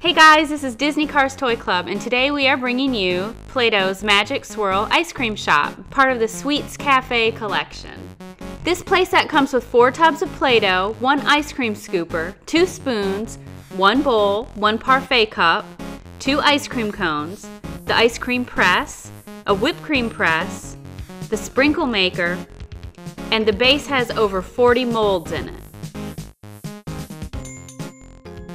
Hey guys, this is Disney Cars Toy Club, and today we are bringing you Play-Doh's Magic Swirl Ice Cream Shop, part of the Sweets Cafe collection. This playset comes with 4 tubs of Play-Doh, 1 ice cream scooper, 2 spoons, 1 bowl, 1 Parfait Cup, 2 ice cream cones, the ice cream press, a whipped cream press, the sprinkle maker, and the base has over 40 molds in it.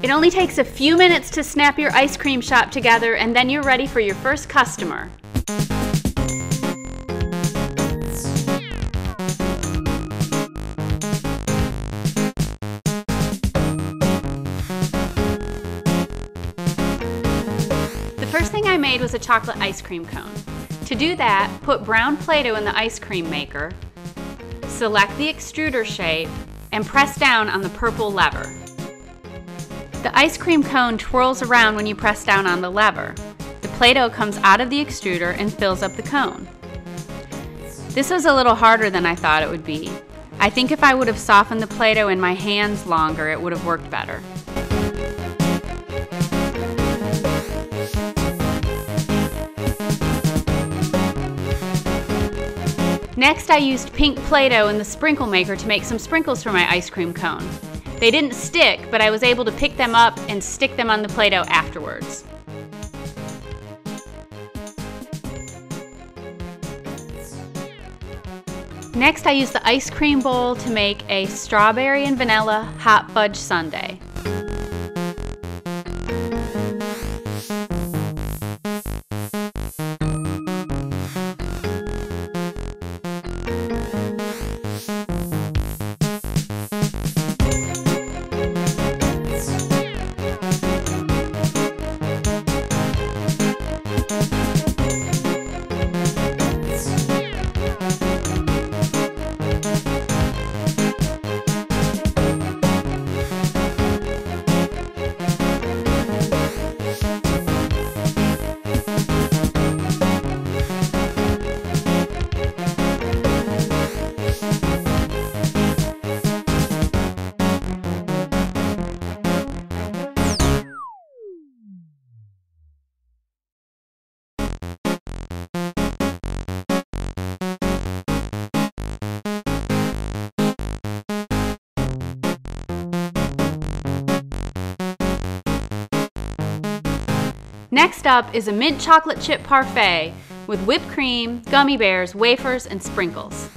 It only takes a few minutes to snap your ice cream shop together, and then you're ready for your first customer. The first thing I made was a chocolate ice cream cone. To do that, put brown Play-Doh in the ice cream maker, select the extruder shape, and press down on the purple lever. The ice cream cone twirls around when you press down on the lever. The Play-Doh comes out of the extruder and fills up the cone. This was a little harder than I thought it would be. I think if I would have softened the Play-Doh in my hands longer, it would have worked better. Next, I used pink Play-Doh in the sprinkle maker to make some sprinkles for my ice cream cone. They didn't stick, but I was able to pick them up and stick them on the Play-Doh afterwards. Next, I used the ice cream bowl to make a strawberry and vanilla hot fudge sundae. Next up is a mint chocolate chip parfait with whipped cream, gummy bears, wafers, and sprinkles.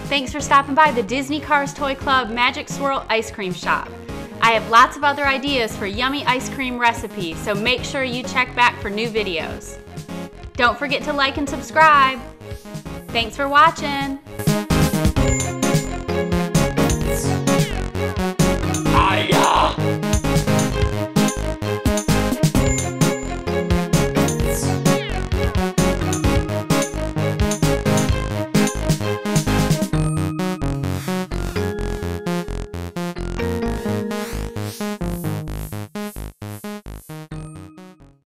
Thanks for stopping by the Disney Cars Toy Club Magic Swirl Ice Cream Shop. I have lots of other ideas for yummy ice cream recipes, so make sure you check back for new videos. Don't forget to like and subscribe. Thanks for watching.